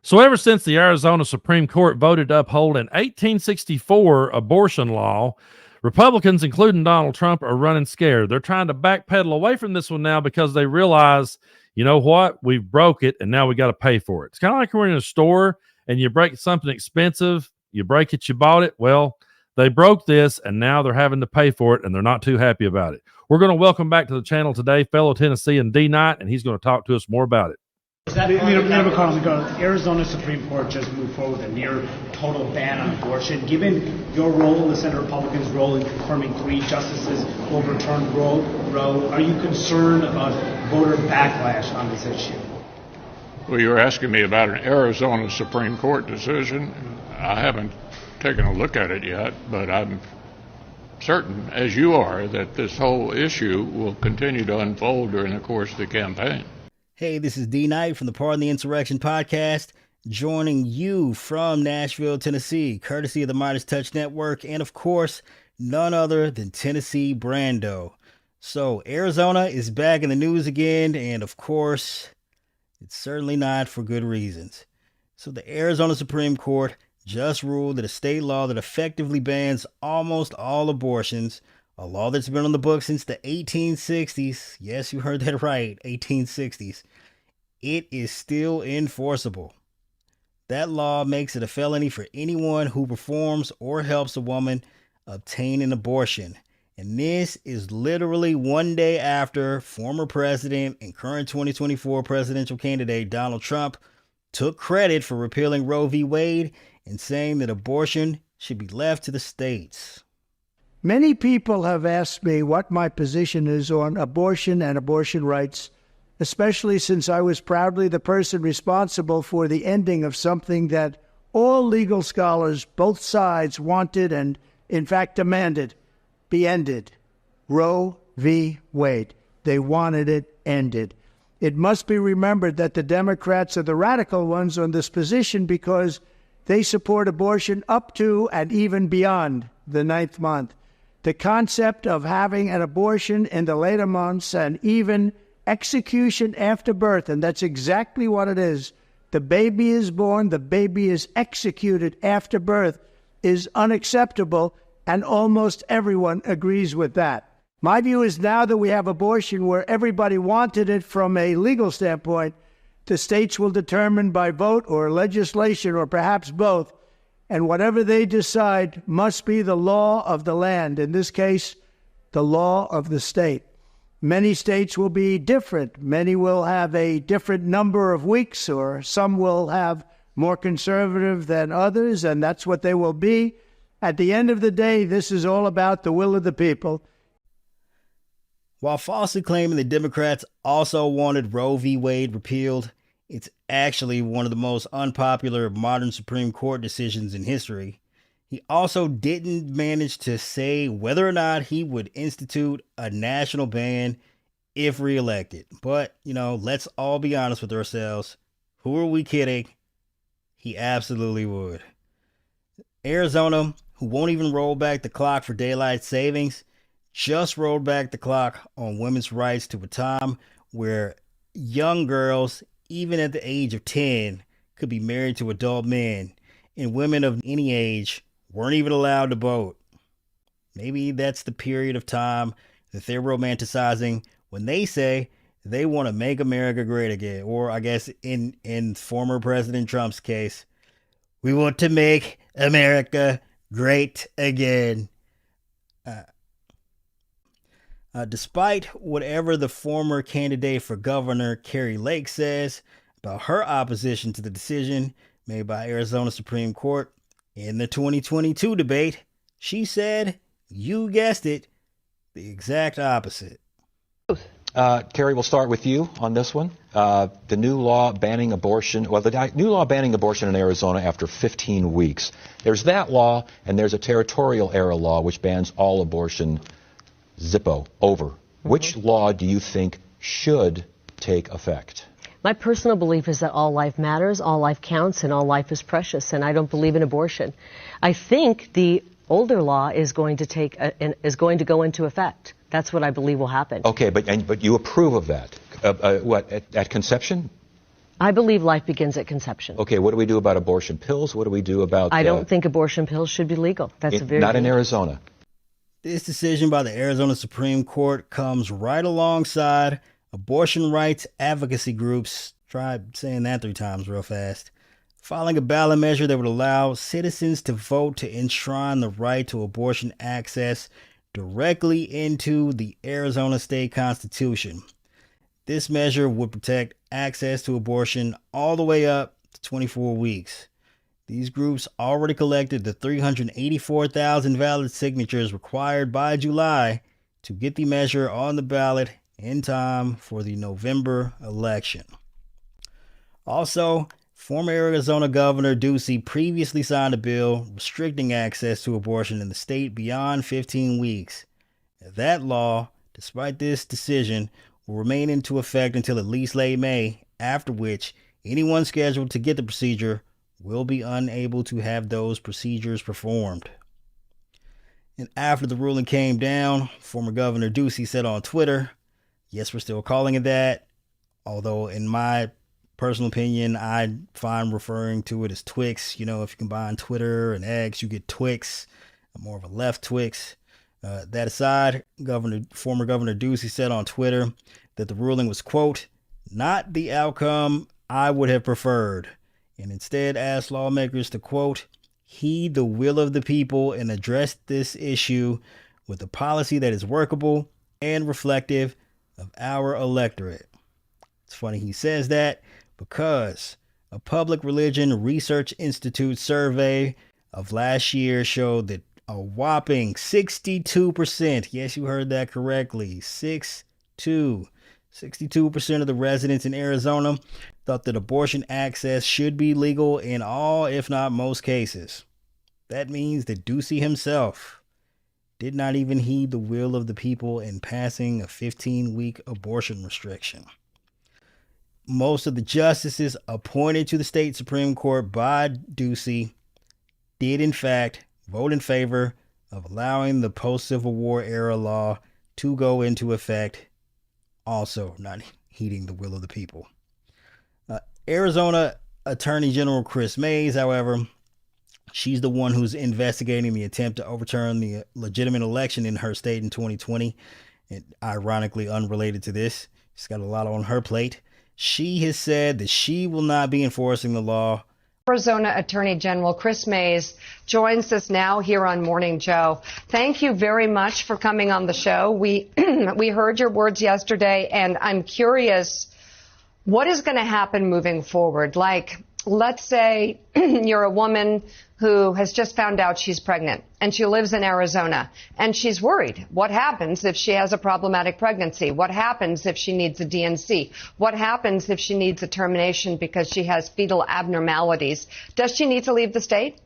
So ever since the Arizona Supreme Court voted to uphold an 1864 abortion law, Republicans, including Donald Trump, are running scared. They're trying to backpedal away from this one now because they realize, you know what, we broke it and now we got to pay for it. It's kind of like we're in a store and you break something expensive, you break it, you bought it. Well, they broke this and now they're having to pay for it and they're not too happy about it. We're going to welcome back to the channel today fellow Tennessean D. Knight, and he's going to talk to us more about it. Arizona Supreme Court just moved forward with a near total ban on abortion. Given your role, the Senate Republicans' role in confirming 3 justices overturned Roe, are you concerned about voter backlash on this issue? Well, you're asking me about an Arizona Supreme Court decision. I haven't taken a look at it yet, but I'm certain, as you are, that this whole issue will continue to unfold during the course of the campaign. Hey, this is D. Knight from the Pardon the Insurrection podcast, joining you from Nashville, Tennessee, courtesy of the Midas Touch Network, and of course, none other than Tennessee Brando. So, Arizona is back in the news again, and of course, it's certainly not for good reasons. So, the Arizona Supreme Court just ruled that a state law that effectively bans almost all abortions, a law that's been on the books since the 1860s. Yes, you heard that right, 1860s. It is still enforceable. That law makes it a felony for anyone who performs or helps a woman obtain an abortion. And this is literally one day after former president and current 2024 presidential candidate Donald Trump took credit for repealing Roe v. Wade and saying that abortion should be left to the states. Many people have asked me what my position is on abortion and abortion rights, especially since I was proudly the person responsible for the ending of something that all legal scholars, both sides, wanted and, in fact, demanded be ended. Roe v. Wade. They wanted it ended. It must be remembered that the Democrats are the radical ones on this position because they support abortion up to and even beyond the 9th month. The concept of having an abortion in the later months and even execution after birth, and that's exactly what it is. The baby is born, the baby is executed after birth, is unacceptable, and almost everyone agrees with that. My view is now that we have abortion where everybody wanted it from a legal standpoint, the states will determine by vote or legislation or perhaps both, and whatever they decide must be the law of the land, in this case, the law of the state. Many states will be different. Many will have a different number of weeks, or some will have more conservative than others, and that's what they will be. At the end of the day, this is all about the will of the people. While falsely claiming the Democrats also wanted Roe v. Wade repealed, it's actually one of the most unpopular modern Supreme Court decisions in history. He also didn't manage to say whether or not he would institute a national ban if reelected. But, let's all be honest with ourselves. Who are we kidding? He absolutely would. Arizona, who won't even roll back the clock for daylight savings, just rolled back the clock on women's rights to a time where young girls, even at the age of 10, could be married to adult men, and women of any age weren't even allowed to vote. Maybe that's the period of time that they're romanticizing when they say they want to make America great again. Or I guess in former President Trump's case, we want to make America great again. Despite whatever the former candidate for governor, Kari Lake, says about her opposition to the decision made by Arizona Supreme Court in the 2022 debate, she said, you guessed it, the exact opposite. Kari, we'll start with you on this one. The new law banning abortion, the new law banning abortion in Arizona after 15 weeks. There's that law, and there's a territorial era law which bans all abortion. Zippo, over. Which law do you think should take effect? My personal belief is that all life matters, all life counts, and all life is precious, and I don't believe in abortion. I think the older law is going to go into effect. That's what I believe will happen. Okay, but you approve of that? At conception? I believe life begins at conception. Okay, what do we do about abortion pills? What do we do about... I don't think abortion pills should be legal. That's a very not in Arizona. This decision by the Arizona Supreme Court comes right alongside abortion rights advocacy groups, try saying that 3 times real fast, filing a ballot measure that would allow citizens to vote to enshrine the right to abortion access directly into the Arizona state constitution. This measure would protect access to abortion all the way up to 24 weeks. These groups already collected the 384,000 valid signatures required by July to get the measure on the ballot in time for the November election. Also, former Arizona Governor Ducey previously signed a bill restricting access to abortion in the state beyond 15 weeks. That law, despite this decision, will remain into effect until at least late May, after which anyone scheduled to get the procedure will be unable to have those procedures performed. And after the ruling came down, former Governor Ducey said on Twitter, yes, we're still calling it that, although in my personal opinion, I find referring to it as Twix. You know, if you combine Twitter and X, you get Twix. I'm more of a left Twix. That aside, former Governor Ducey said on Twitter that the ruling was, quote, not the outcome I would have preferred, and instead asked lawmakers to, quote, heed the will of the people and address this issue with a policy that is workable and reflective of our electorate. It's funny he says that because a Public Religion Research Institute survey of last year showed that a whopping 62%, yes, you heard that correctly, 62% of the residents in Arizona thought that abortion access should be legal in all, if not most cases. That means that Ducey himself did not even heed the will of the people in passing a 15-week abortion restriction. Most of the justices appointed to the state Supreme Court by Ducey did, in fact, vote in favor of allowing the post-Civil War era law to go into effect, also not heeding the will of the people. Arizona Attorney General Chris Mays, however, she's the one who's investigating the attempt to overturn the legitimate election in her state in 2020, and ironically unrelated to this. She's got a lot on her plate. She has said that she will not be enforcing the law. Arizona Attorney General Chris Mays joins us now here on Morning Joe. Thank you very much for coming on the show. We heard your words yesterday, and I'm curious, what is going to happen moving forward? Like, let's say you're a woman who has just found out she's pregnant and she lives in Arizona and she's worried. What happens if she has a problematic pregnancy? What happens if she needs a DNC? What happens if she needs a termination because she has fetal abnormalities? Does she need to leave the state?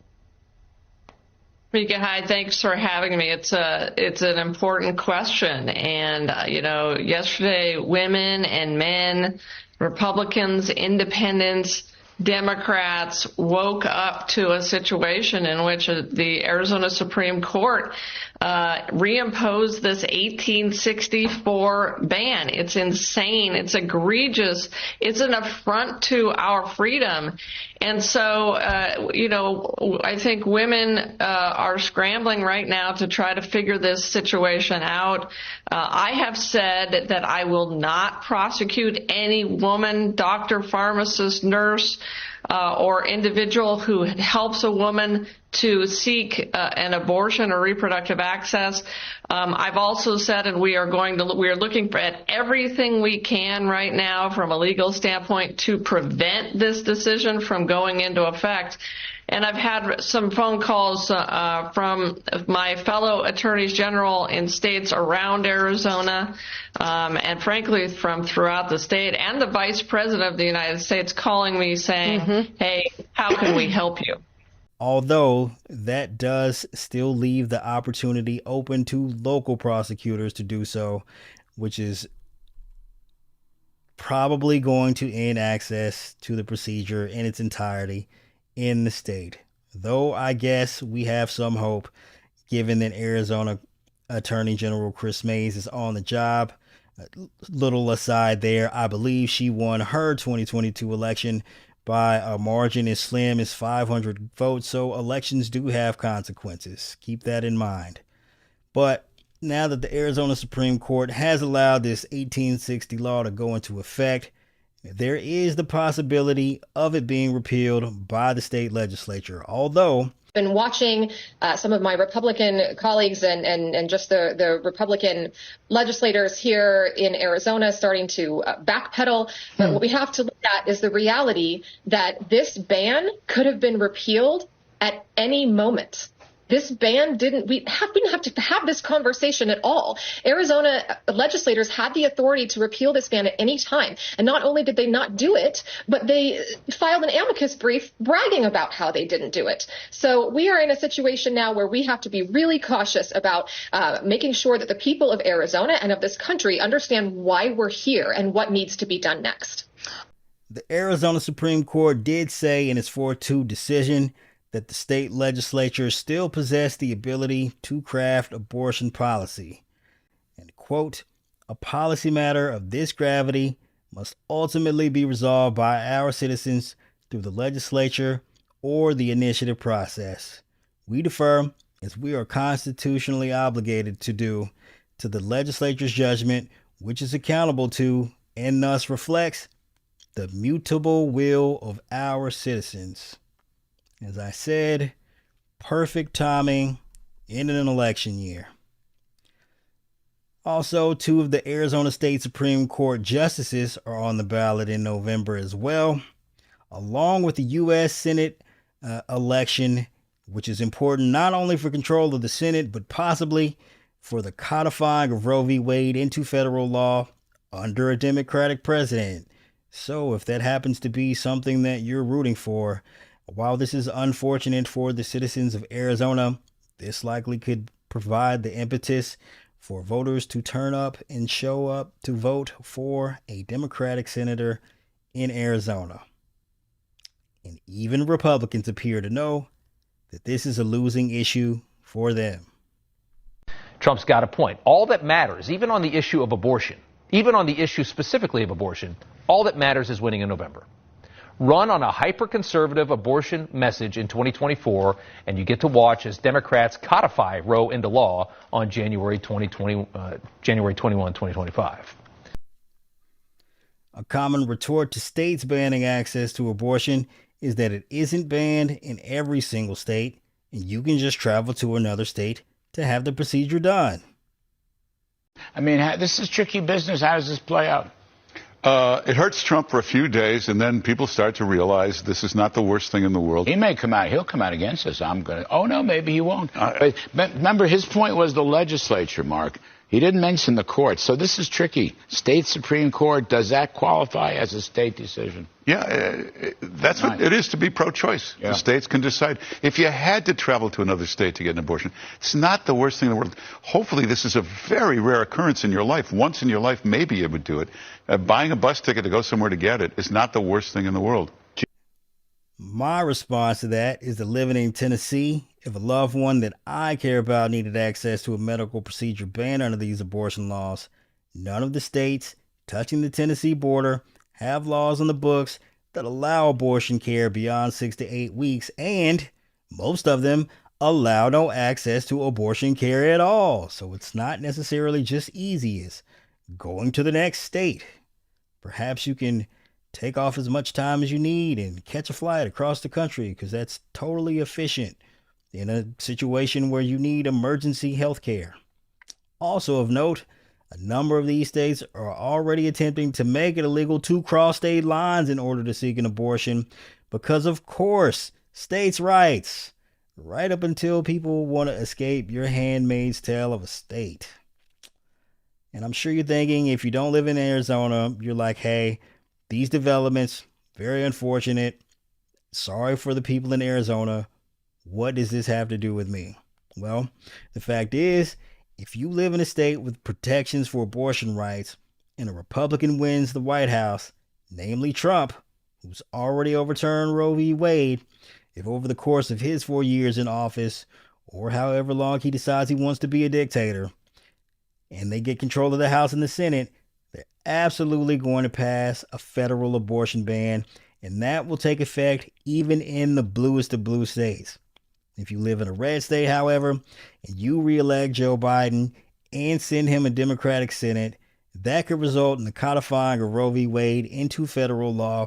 Mika, hi. Thanks for having me. It's an important question. And, yesterday, women and men, Republicans, independents, Democrats woke up to a situation in which the Arizona Supreme Court reimposed this 1864 ban. It's insane. It's egregious. It's an affront to our freedom. And so, I think women are scrambling right now to try to figure this situation out. I have said that I will not prosecute any woman, doctor, pharmacist, nurse, or individual who helps a woman to seek an abortion or reproductive access. I've also said, and we are looking at everything we can right now from a legal standpoint to prevent this decision from going into effect. And I've had some phone calls from my fellow attorneys general in states around Arizona, and frankly from throughout the state, and the vice president of the United States calling me saying, hey, how can we help you? Although that does still leave the opportunity open to local prosecutors to do so, which is probably going to end access to the procedure in its entirety in the state. Though I guess we have some hope, given that Arizona Attorney General Chris Mays is on the job. Little aside there, I believe she won her 2022 election by a margin as slim as 500 votes, so elections do have consequences. Keep that in mind. But now that the Arizona Supreme Court has allowed this 1860 law to go into effect, there is the possibility of it being repealed by the state legislature, although been watching some of my Republican colleagues and just the Republican legislators here in Arizona starting to backpedal. But what we have to look at is the reality that this ban could have been repealed at any moment. This ban we didn't have to have this conversation at all. Arizona legislators had the authority to repeal this ban at any time. And not only did they not do it, but they filed an amicus brief bragging about how they didn't do it. So we are in a situation now where we have to be really cautious about making sure that the people of Arizona and of this country understand why we're here and what needs to be done next. The Arizona Supreme Court did say in its 4-2 decision that the state legislature still possessed the ability to craft abortion policy. And quote, a policy matter of this gravity must ultimately be resolved by our citizens through the legislature or the initiative process. We defer, as we are constitutionally obligated to do, to the legislature's judgment, which is accountable to and thus reflects the mutable will of our citizens. As I said, perfect timing in an election year. Also, 2 of the Arizona State Supreme Court justices are on the ballot in November as well, along with the U.S. Senate election, which is important not only for control of the Senate, but possibly for the codifying of Roe v. Wade into federal law under a Democratic president. So if that happens to be something that you're rooting for, while this is unfortunate for the citizens of Arizona, this likely could provide the impetus for voters to turn up and show up to vote for a Democratic senator in Arizona. And even Republicans appear to know that this is a losing issue for them. Trump's got a point. All that matters, even on the issue of abortion, even on the issue specifically of abortion, all that matters is winning in November. Run on a hyper-conservative abortion message in 2024, and you get to watch as Democrats codify Roe into law on January 21, 2025. A common retort to states banning access to abortion is that it isn't banned in every single state, and you can just travel to another state to have the procedure done. I mean, this is tricky business. How does this play out? It hurts Trump for a few days, and then people start to realize this is not the worst thing in the world. He may come out. He'll come out against us. Oh, no, maybe he won't. But remember, his point was the legislature, Mark. He didn't mention the courts. So this is tricky. State Supreme Court, does that qualify as a state decision? Yeah, that's what it is to be pro-choice. Yeah. The states can decide. If you had to travel to another state to get an abortion, it's not the worst thing in the world. Hopefully this is a very rare occurrence in your life. Once in your life, maybe you would do it. Buying a bus ticket to go somewhere to get it is not the worst thing in the world. My response to that is that living in Tennessee, if a loved one that I care about needed access to a medical procedure banned under these abortion laws, none of the states touching the Tennessee border have laws on the books that allow abortion care beyond 6 to 8 weeks, and most of them allow no access to abortion care at all. So it's not necessarily just easy as going to the next state. Perhaps you can take off as much time as you need and catch a flight across the country, because that's totally efficient in a situation where you need emergency health care. Also of note, a number of these states are already attempting to make it illegal to cross state lines in order to seek an abortion because, of course, states' rights, right up until people want to escape your handmaid's tale of a state. And I'm sure you're thinking, if you don't live in Arizona, you're like, hey, these developments, very unfortunate. Sorry for the people in Arizona. What does this have to do with me? Well, the fact is, if you live in a state with protections for abortion rights and a Republican wins the White House, namely Trump, who's already overturned Roe v. Wade, if over the course of his 4 years in office, or however long he decides he wants to be a dictator, and they get control of the House and the Senate, They're absolutely going to pass a federal abortion ban, and that will take effect even in the bluest of blue states. If you live in a red state, however, and you reelect Joe Biden and send him a Democratic Senate, that could result in the codifying of Roe v. Wade into federal law,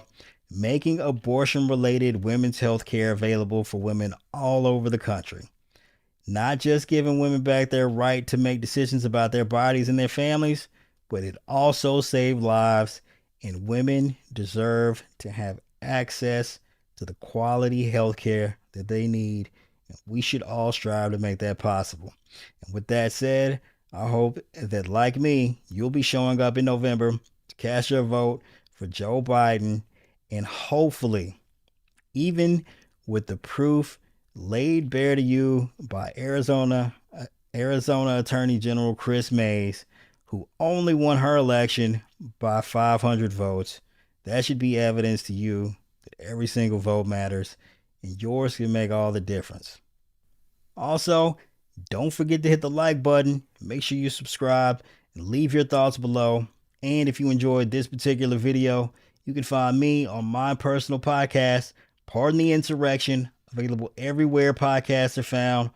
making abortion-related women's health care available for women all over the country. Not just giving women back their right to make decisions about their bodies and their families, but it also saved lives, and women deserve to have access to the quality health care that they need. And we should all strive to make that possible. And with that said, I hope that, like me, you'll be showing up in November to cast your vote for Joe Biden, and hopefully, even with the proof laid bare to you by Arizona Attorney General Chris Mays, who only won her election by 500 votes, that should be evidence to you that every single vote matters, and yours can make all the difference. Also, don't forget to hit the like button, make sure you subscribe, and leave your thoughts below. And if you enjoyed this particular video, you can find me on my personal podcast, Pardon the Insurrection, available everywhere podcasts are found,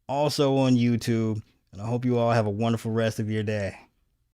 also on YouTube. And I hope you all have a wonderful rest of your day.